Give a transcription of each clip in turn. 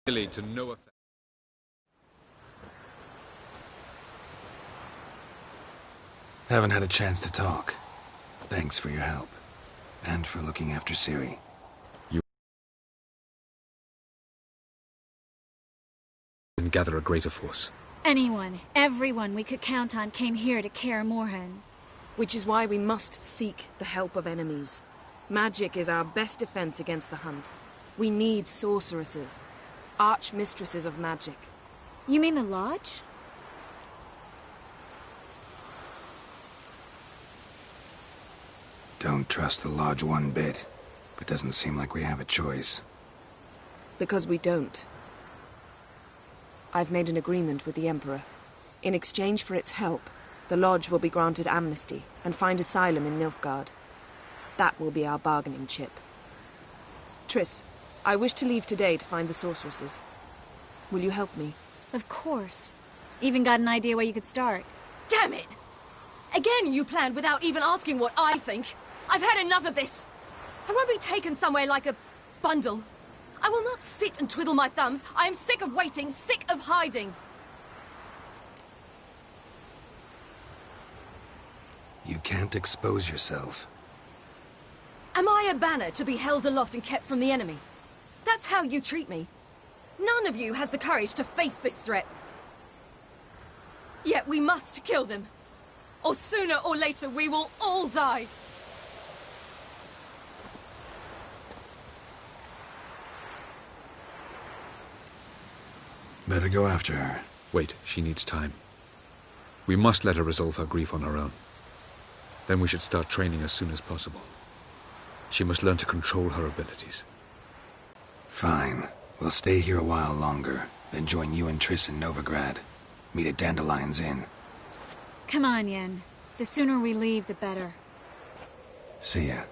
Really to no effect. Haven't had a chance to talk. Thanks for your help. And for looking after Ciri. You can gather a greater force. Anyone, everyone we could count on came here to Kaer Morhen. Which is why we must seek the help of enemies. Magic is our best defense against the Hunt. We need sorceresses. Archmistresses of magic. You mean the Lodge? Don't trust the Lodge one bit. But doesn't seem like we have a choice. Because we don't. I've made an agreement with the Emperor. In exchange for its help, the Lodge will be granted amnesty and find asylum in Nilfgaard. That will be our bargaining chip. Triss, I wish to leave today to find the sorceresses. Will you help me? Of course. Even got an idea where you could start. Damn it! Again you planned without even asking what I think. I've had enough of this. I won't be taken somewhere like a bundle. I will not sit and twiddle my thumbs. I am sick of waiting, sick of hiding. You can't expose yourself. Am I a banner to be held aloft and kept from the enemy? That's how you treat me. None of you has the courage to face this threat. Yet we must kill them. Or sooner or later we will all die. Better go after her. Wait, she needs time. We must let her resolve her grief on her own. Then we should start training as soon as possible. She must learn to control her abilities. Fine. We'll stay here a while longer, then join you and Triss in Novigrad. Meet at Dandelion's Inn. Come on, Yen. The sooner we leave, the better. See ya.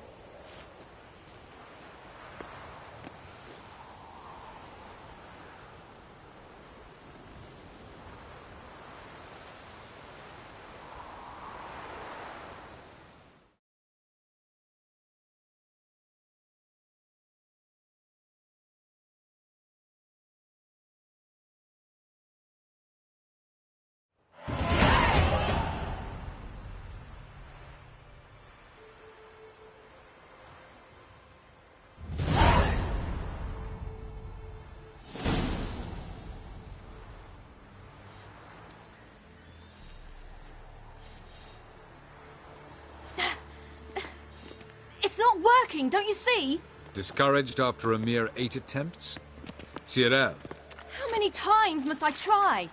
It's not working, don't you see? Discouraged after a mere 8 attempts? Cyril, How many times must I try?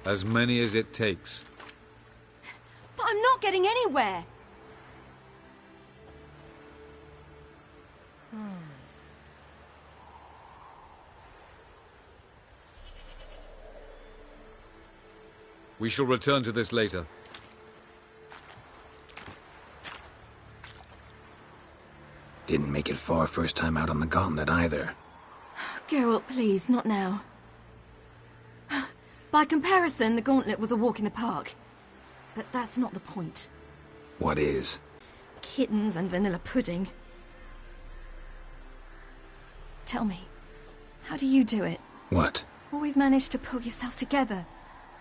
as many as it takes. But I'm not getting anywhere. We shall return to this later. Didn't make it far first time out on the gauntlet either. Geralt, please, not now. By comparison, the gauntlet was a walk in the park. But that's not the point. What is? Kittens and vanilla pudding. Tell me, how do you do it? What? Always manage to pull yourself together.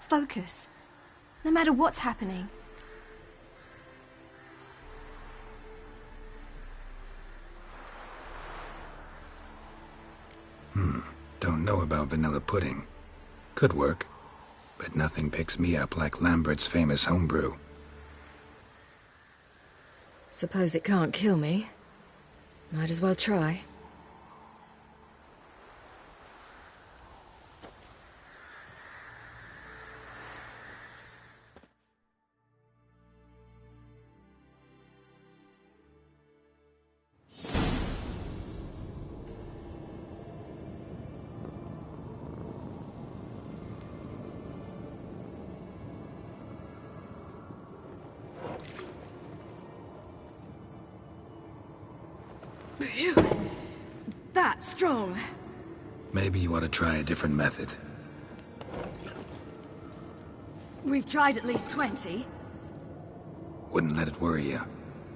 Focus. No matter what's happening. Don't know about vanilla pudding. Could work. But nothing picks me up like Lambert's famous homebrew. Suppose it can't kill me. Might as well try. That's strong. Maybe you ought to try a different method. We've tried at least 20. Wouldn't let it worry you.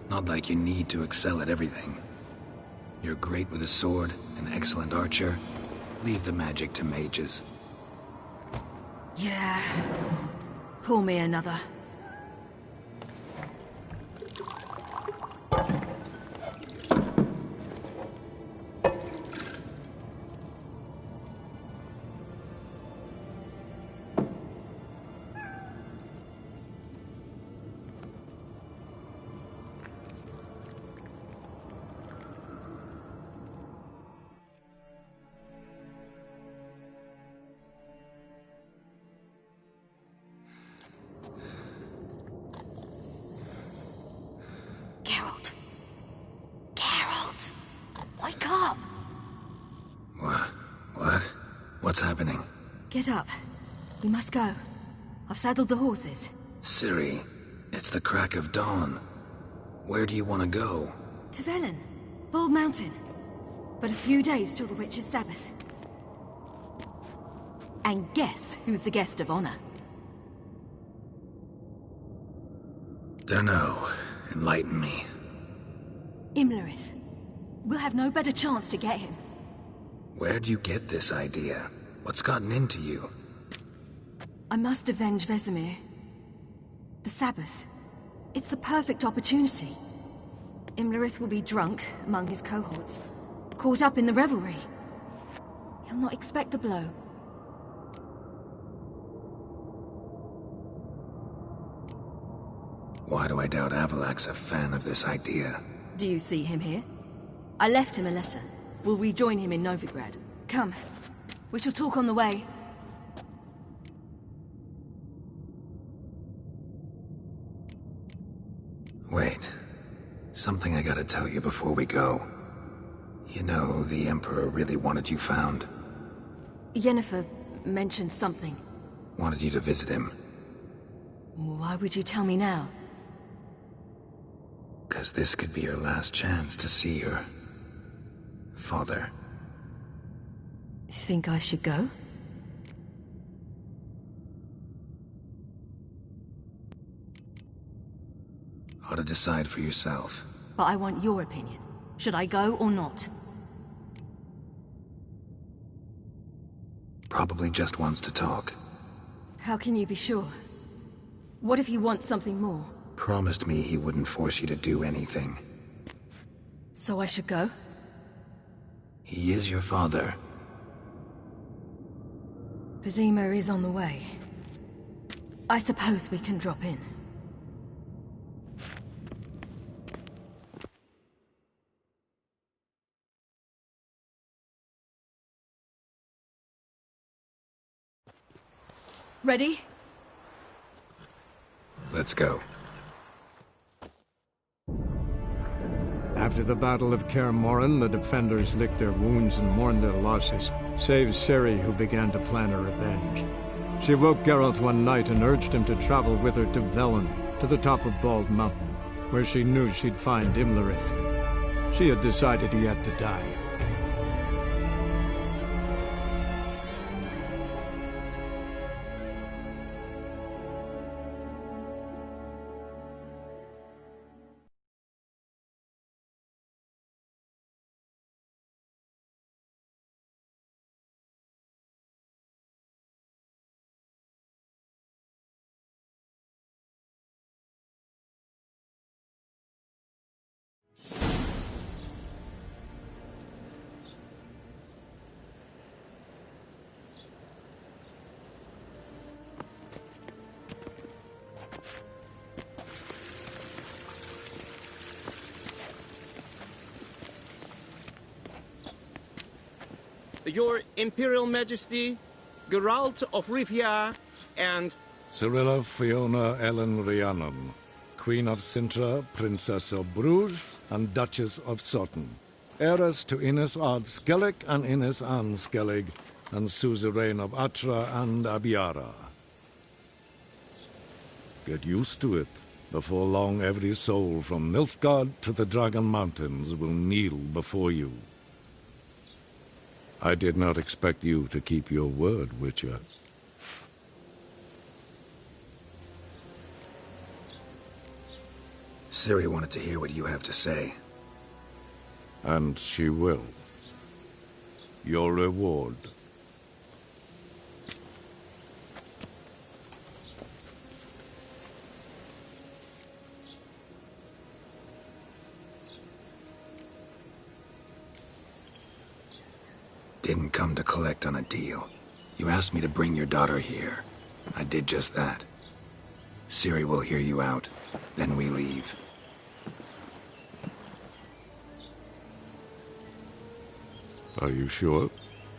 Not like you need to excel at everything. You're great with a sword, an excellent archer, Leave the magic to mages. Yeah. Pour me another. Wake up! What? What's happening? Get up. We must go. I've saddled the horses. Ciri, it's the crack of dawn. Where do you want to go? To Velen. Bald Mountain. But a few days till the Witch's Sabbath. And guess who's the guest of honor? Dunno. Enlighten me. Imlerith. We'll have no better chance to get him. Where'd you get this idea? What's gotten into you? I must avenge Vesemir. The Sabbath. It's the perfect opportunity. Imlerith will be drunk among his cohorts, caught up in the revelry. He'll not expect the blow. Why do I doubt Avalak's a fan of this idea? Do you see him here? I left him a letter. We'll rejoin him in Novigrad. Come. We shall talk on the way. Wait. Something I gotta tell you before we go. You know, the Emperor really wanted you found. Yennefer mentioned something. Wanted you to visit him. Why would you tell me now? 'Cause this could be your last chance to see your father. Think I should go? Ought to decide for yourself. But I want your opinion. Should I go or not? Probably just wants to talk. How can you be sure? What if he wants something more? Promised me he wouldn't force you to do anything. So I should go? He is your father. Vesemir is on the way. I suppose we can drop in. Ready? Let's go. After the Battle of Kaer Morhen, the defenders licked their wounds and mourned their losses, save Ciri, who began to plan her revenge. She woke Geralt one night and urged him to travel with her to Velen, to the top of Bald Mountain, where she knew she'd find Imlerith. She had decided he had to die. Your Imperial Majesty, Geralt of Rivia, and... Cirilla Fiona Ellen Rhiannon, Queen of Sintra, Princess of Bruges, and Duchess of Sutton. Heiress to Innis Ard Skellig and Innis Ann Skellig, and suzerain of Atra and Abiara. Get used to it. Before long, every soul from Nilfgaard to the Dragon Mountains will kneel before you. I did not expect you to keep your word, Witcher. Ciri wanted to hear what you have to say. And she will. your reward. Didn't come to collect on a deal. You asked me to bring your daughter here. I did just that. Ciri will hear you out, then we leave. Are you sure?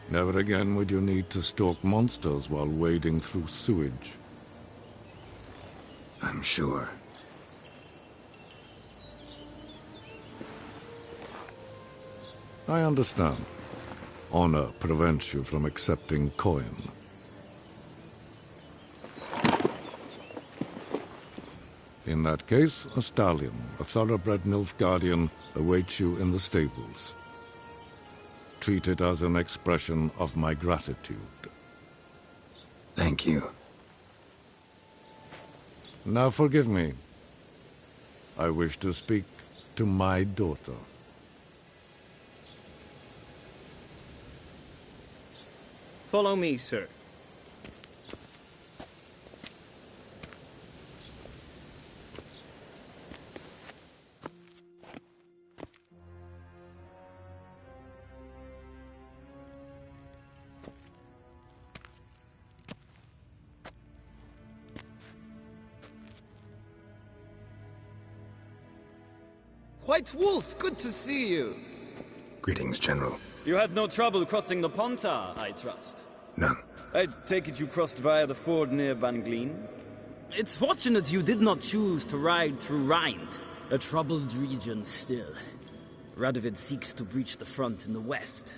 Never again would you need to stalk monsters while wading through sewage. I'm sure. I understand. Honor prevents you from accepting coin. In that case, a stallion, a thoroughbred Nilfgaardian, awaits you in the stables. Treat it as an expression of my gratitude. Thank you. Now forgive me. I wish to speak to my daughter. Follow me, sir. White Wolf, good to see you. Greetings, General. You had no trouble crossing the Pontar, I trust. None. I take it you crossed via the ford near Banglin? It's fortunate you did not choose to ride through Rind, a troubled region still. Radovid seeks to breach the front in the west.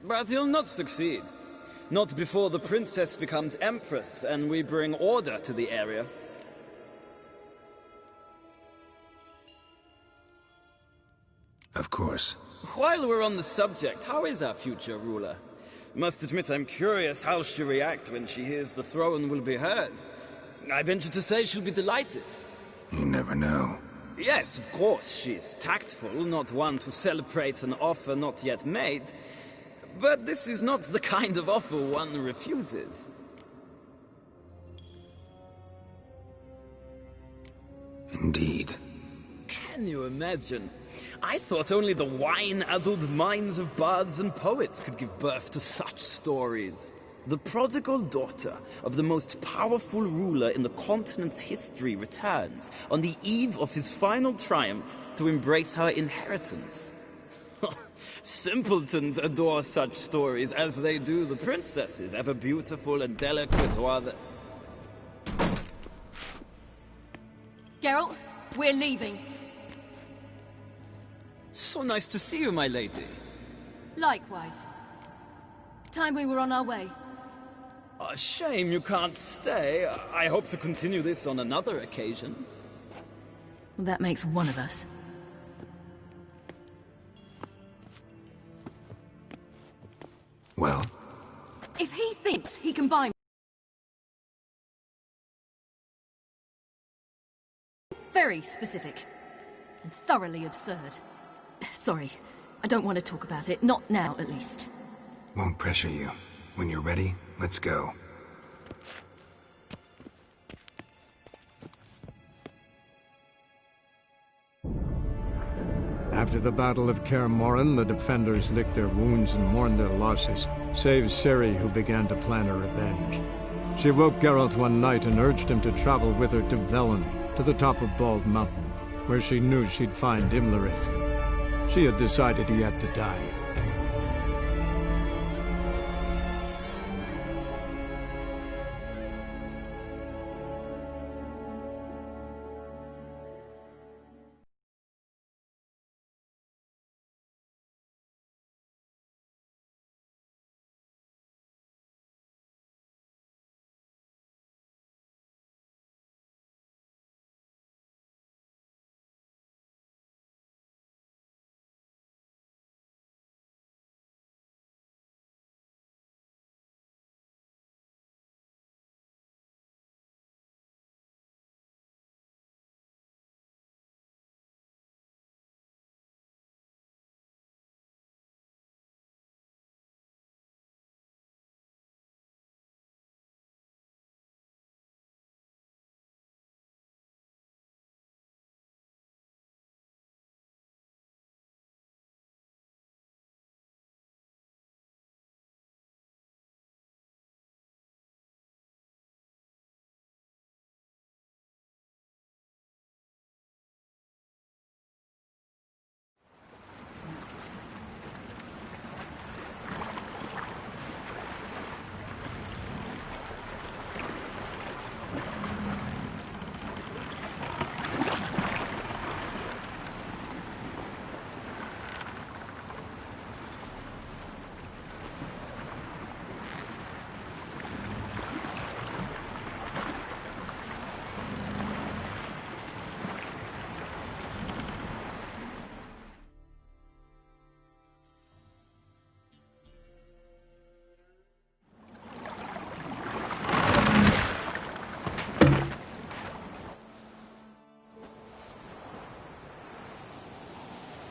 But he'll not succeed. Not before the princess becomes empress and we bring order to the area. Of course. While we're on the subject, how is our future ruler? Must admit I'm curious how she'll react when she hears the throne will be hers. I venture to say she'll be delighted. You never know. Yes, of course, she's tactful, not one to celebrate an offer not yet made. But this is not the kind of offer one refuses. Indeed. Can you imagine? I thought only the wine-addled minds of bards and poets could give birth to such stories. The prodigal daughter of the most powerful ruler in the continent's history returns on the eve of his final triumph to embrace her inheritance. Simpletons adore such stories as they do the princesses, ever beautiful and delicate while the... Geralt, we're leaving. So nice to see you, my lady. Likewise. Time we were on our way. A shame you can't stay. I hope to continue this on another occasion. Well, that makes one of us. Well? If he thinks he can buy me... Very specific. And thoroughly absurd. Sorry, I don't want to talk about it. Not now, at least. Won't pressure you. When you're ready, let's go. After the Battle of Kaer Morhen, the defenders licked their wounds and mourned their losses, save Ciri, who began to plan a revenge. She woke Geralt one night and urged him to travel with her to Velen, to the top of Bald Mountain, where she knew she'd find Imlerith. She had decided he had to die.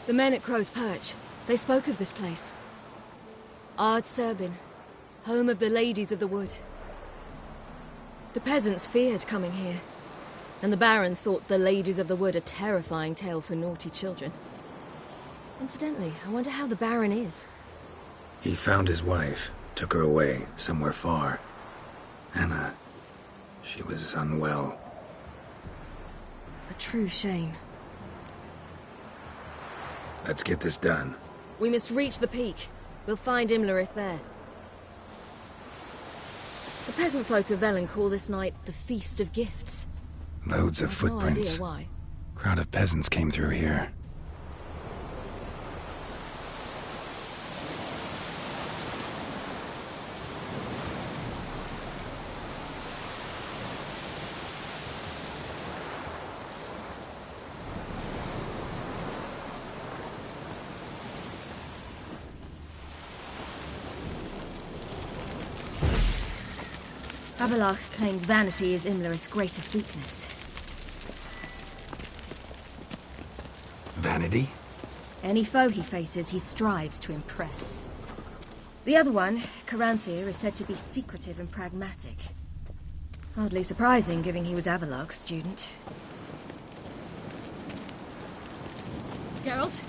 The men at Crow's Perch, they spoke of this place. Ard Serbin, home of the Ladies of the Wood. The peasants feared coming here, and the Baron thought the Ladies of the Wood a terrifying tale for naughty children. Incidentally, I wonder how the Baron is. He found his wife, took her away, somewhere far. Anna, she was unwell. A true shame. Let's get this done. We must reach the peak. We'll find Imlerith there. The peasant folk of Velen call this night the Feast of Gifts. Loads of footprints. No idea why. Crowd of peasants came through here. Avallac'h claims vanity is Imlerith's greatest weakness. Vanity? Any foe he faces, he strives to impress. The other one, Caranthir, is said to be secretive and pragmatic. Hardly surprising, given he was Avallac'h's student. Geralt?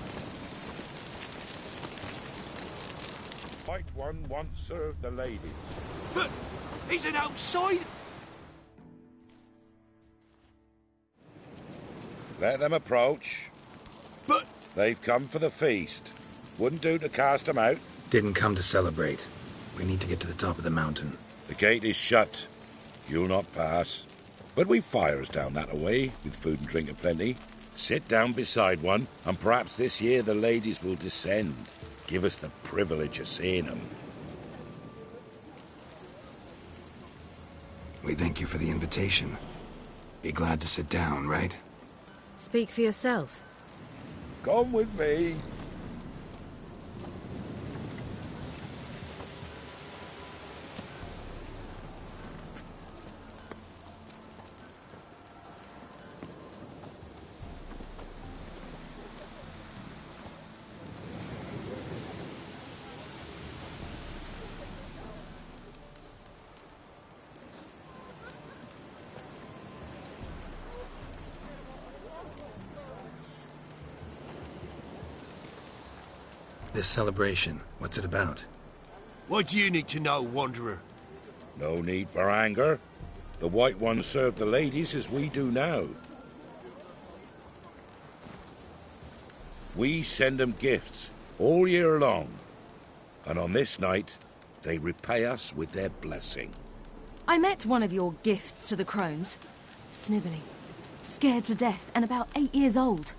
White One once served the ladies. But he's an outside. Let them approach. But they've come for the feast. Wouldn't do to cast them out. Didn't come to celebrate. We need to get to the top of the mountain. The gate is shut. You'll not pass. But we've fires down that away, with food and drink aplenty. Sit down beside one, and perhaps this year the ladies will descend. Give us the privilege of seeing them. We thank you for the invitation. Be glad to sit down, right? Speak for yourself. Come with me. This celebration, what's it about? what do you need to know, Wanderer? No need for anger. The White Ones serve the ladies as we do now. We send them gifts all year long. And on this night, they repay us with their blessing. I met one of your gifts to the crones. Snivelling. Scared to death and about 8 years old.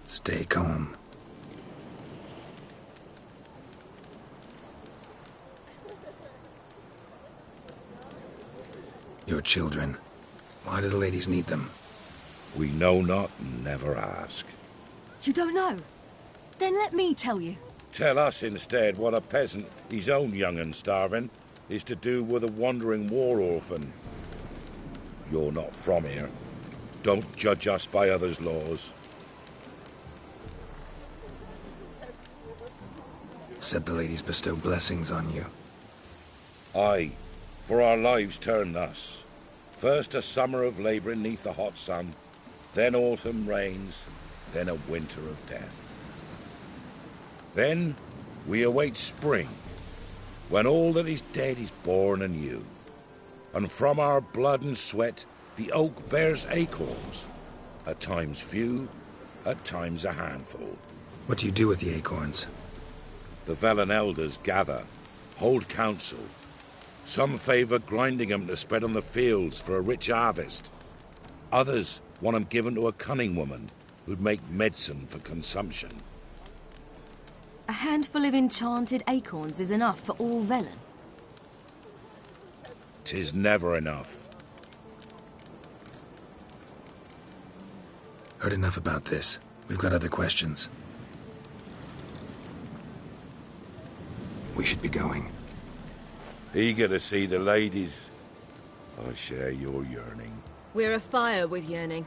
Stay calm. Your children. Why do the ladies need them? We know not and never ask. You don't know? Then let me tell you. Tell us instead what a peasant, his own young and starving, is to do with a wandering war orphan. You're not from here. Don't judge us by others' laws. Said the ladies bestow blessings on you. Aye, for our lives turn thus. First a summer of labouring neath the hot sun, then autumn rains, then a winter of death. Then we await spring, when all that is dead is born anew. And from our blood and sweat the oak bears acorns, at times few, at times a handful. What do you do with the acorns? The Velen elders gather, hold council. Some favour grinding them to spread on the fields for a rich harvest. Others want them given to a cunning woman who'd make medicine for consumption. A handful of enchanted acorns is enough for all Velen. 'Tis never enough. Heard enough about this. We've got other questions. We should be going. Eager to see the ladies. I share your yearning. We're afire with yearning.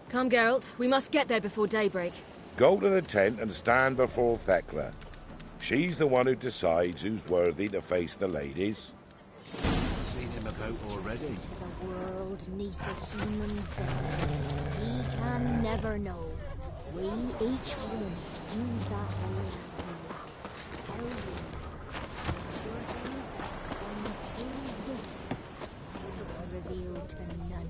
Come, Geralt. We must get there before daybreak. Go to the tent and stand before Thekla. She's the one who decides who's worthy to face the ladies. Seen him about already. The world neath a human veil. He can never know. We each one use that hole as we will. Tell you, sure things that's untrue use has never revealed to none.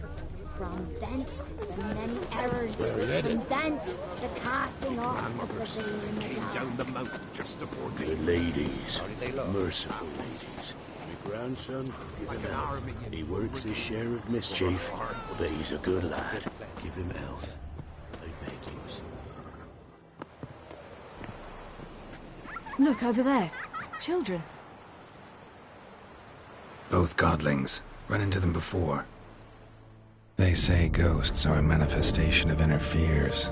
From thence the many errors, from thence the casting off of the veil in the Came dark. down the mountain just before the ladies. Merciful ladies. My grandson, give him health. He works his share of mischief, but he's a good lad. Give him health. I beg yous. Look, over there. Children. Both godlings. Run into them before. They say ghosts are a manifestation of inner fears.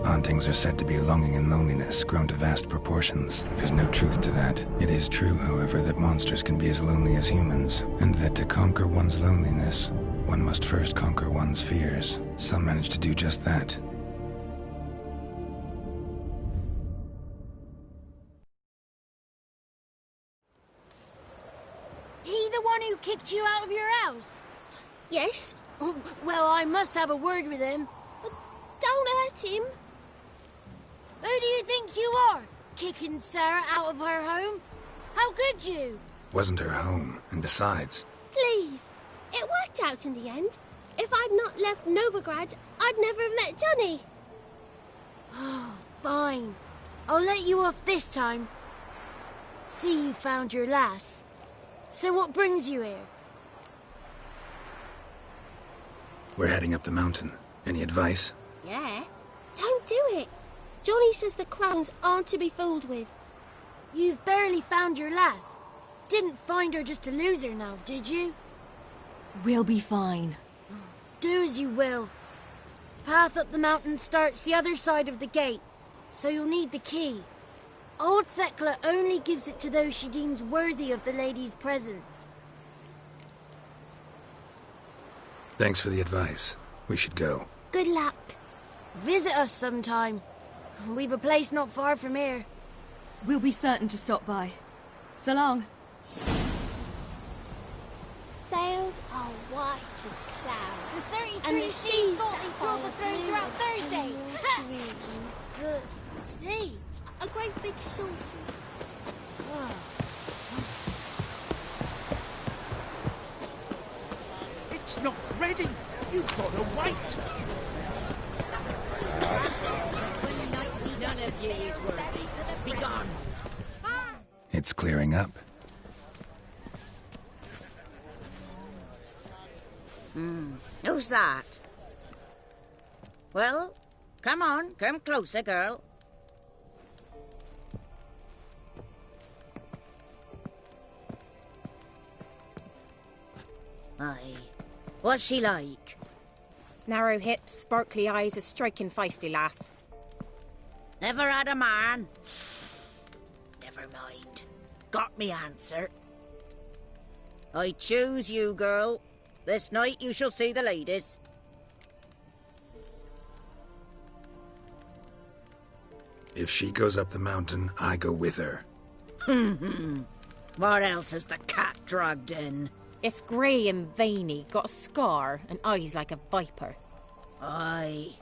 Hauntings are said to be longing and loneliness grown to vast proportions. There's no truth to that. It is true, however, that monsters can be as lonely as humans, and that to conquer one's loneliness, one must first conquer one's fears. Some manage to do just that. He the one who kicked you out of your house? Yes. Well, I must have a word with him. But don't hurt him. Who do you think you are? Kicking Sarah out of her home? How could you? Wasn't her home, and besides... Please. It worked out in the end. If I'd not left Novigrad, I'd never have met Johnny. Oh, fine. I'll let you off this time. See you found your lass. So what brings you here? We're heading up the mountain. Any advice? Yeah. Don't do it. Johnny says the crowns aren't to be fooled with. You've barely found your lass. Didn't find her just to lose her now, did you? We'll be fine. Do as you will. Path up the mountain starts the other side of the gate, so you'll need the key. Old Thekla only gives it to those she deems worthy of the lady's presence. Thanks for the advice. We should go. Good luck. Visit us sometime. We've a place not far from here. We'll be certain to stop by. So long. Sails are white as clouds. The 33 and the seas thought they thrilled the throne throughout Thursday. The sea. A great big sword. It's not ready. You've got to wait. None of ye is worthy. Be gone. It's clearing up. Who's that? Well, come on, come closer, girl. Aye. What's she like? Narrow hips, sparkly eyes, a striking feisty lass. Never had a man. Never mind. Got me answer. I choose you, girl. This night you shall see the ladies. If she goes up the mountain, I go with her. What else has the cat dragged in? It's grey and veiny, got a scar, and eyes like a viper. Aye.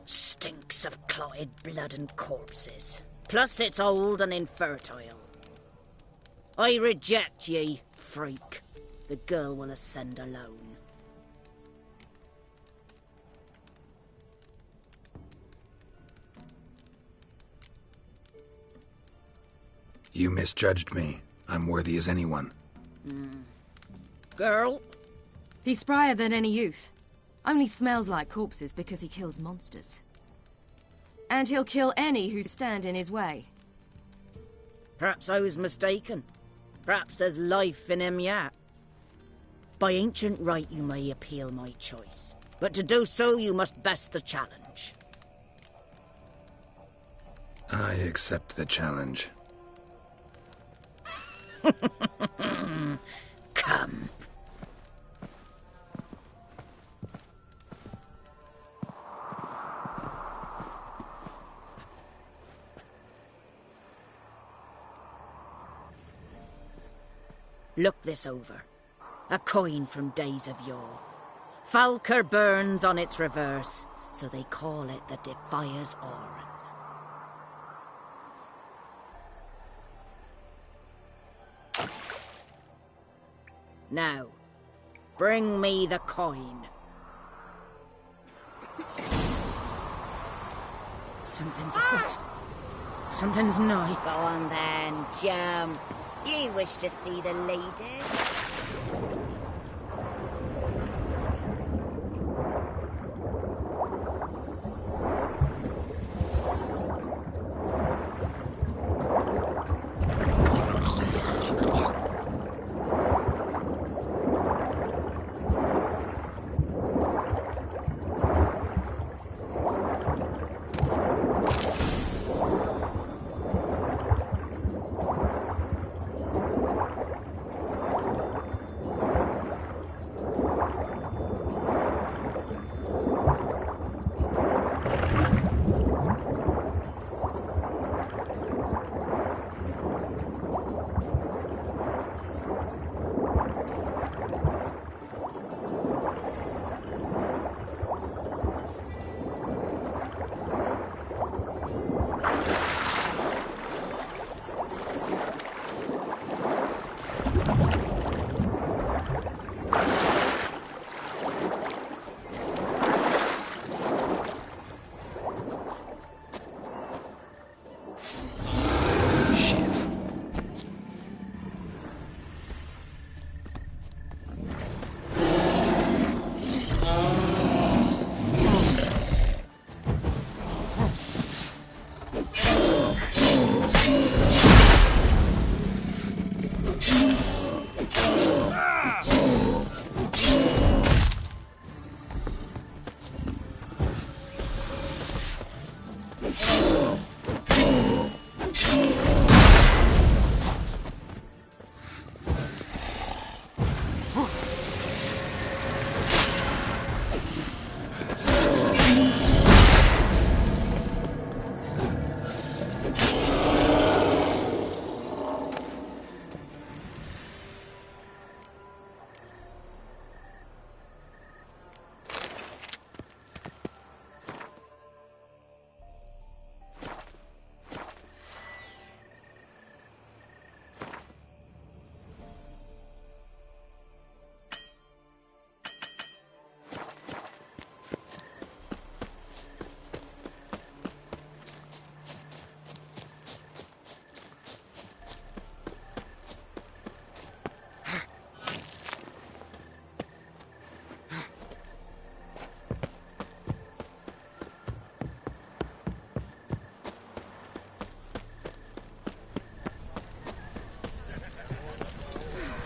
Stinks of clotted blood and corpses. Plus it's old and infertile. I reject ye, freak. The girl will ascend alone. You misjudged me. I'm worthy as anyone. Girl? He's sprier than any youth. Only smells like corpses because he kills monsters. And he'll kill any who stand in his way. Perhaps I was mistaken. Perhaps there's life in him yet. By ancient right you may appeal my choice. But to do so you must best the challenge. I accept the challenge. Come. Look this over. A coin from days of yore. Falker burns on its reverse, so they call it the Defiers Oran. Now, bring me the coin. Something's afoot. Something's nigh. Go on then, jump. You wish to see the lady?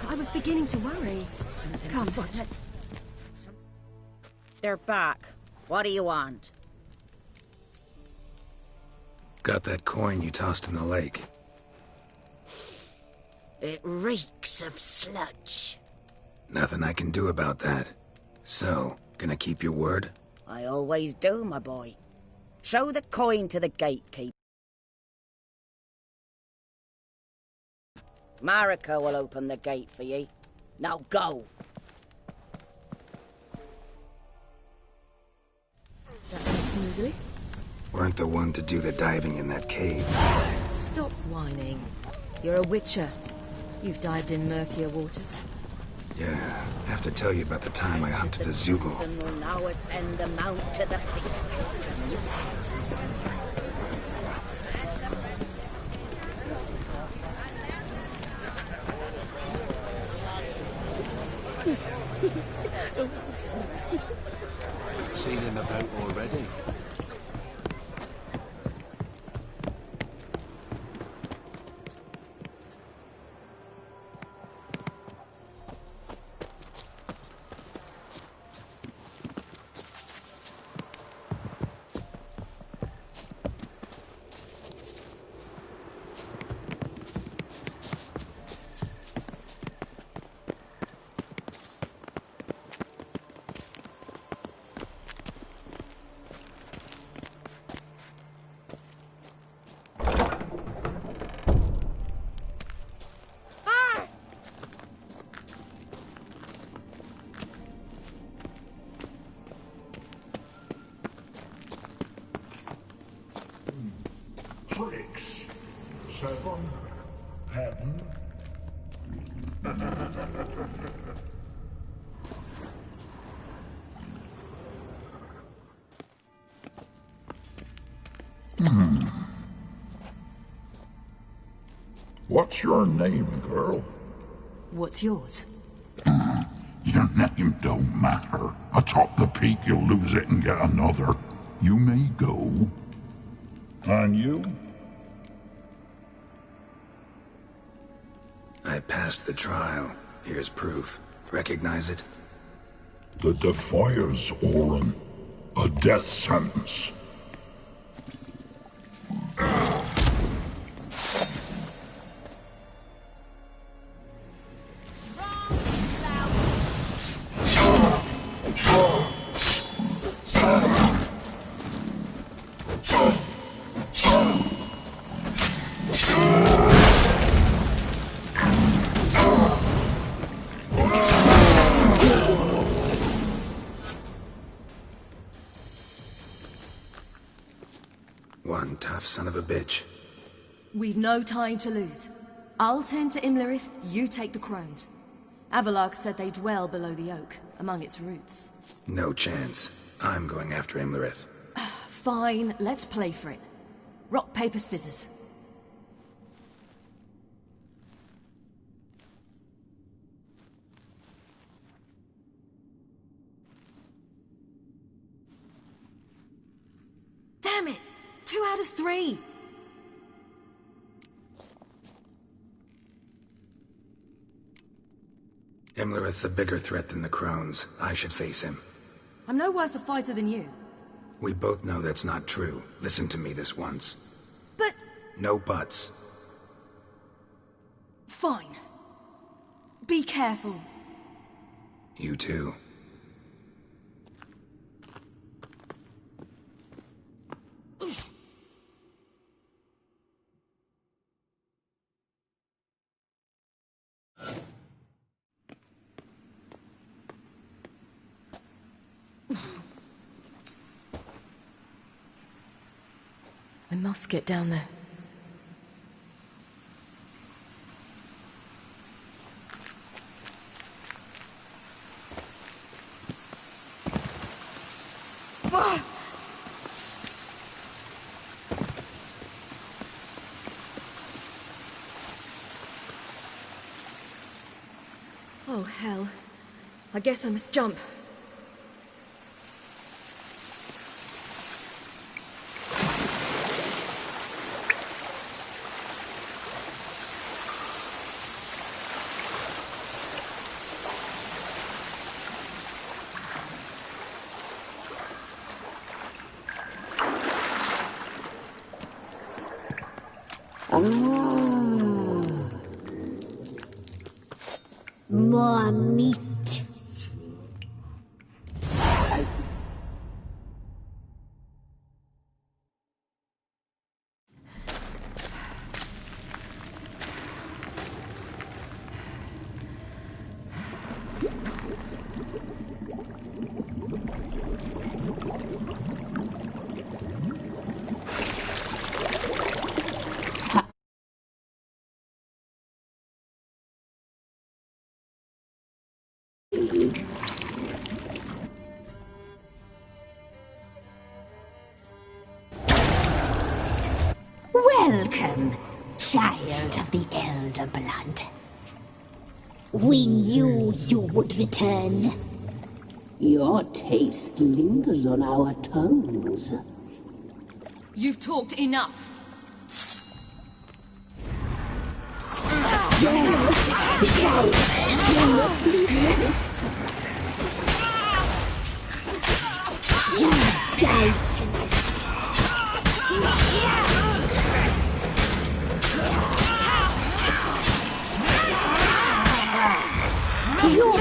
I was beginning to worry. Something's Come, afoot. let's... They're back. What do you want? Got that coin you tossed in the lake. It reeks of sludge. Nothing I can do about that. So, gonna keep your word? I always do, my boy. Show the coin to the gatekeeper. Marika will open the gate for ye. Now go. That went smoothly. Weren't the one to do the diving in that cave. Stop whining. You're a witcher. You've dived in murkier waters. Yeah, have to tell you about the time I hunted a Zoogle. And will now ascend the mount to the field to meet. Seen him about already? 7, Patton. What's your name, girl? What's yours? Your name don't matter. Atop the peak, you'll lose it and get another. You may go. And you? I passed the trial. Here's proof. Recognize it? The Defiers, Orin. A death sentence. One tough son of a bitch. We've no time to lose. I'll tend to Imlerith, you take the crones. Avalark said they dwell below the oak, among its roots. No chance. I'm going after Imlerith. Fine, let's play for it. Rock, paper, scissors. Damn it! 2 out of 3! Imlerith's a bigger threat than the crones. I should face him. I'm no worse a fighter than you. We both know that's not true. Listen to me this once. But... No buts. Fine. Be careful. You too. I must get down there. Oh, hell. I guess I must jump. More meat. Welcome, child of the Elder Blood. We knew you would return. Your taste lingers on our tongues. You've talked enough. You're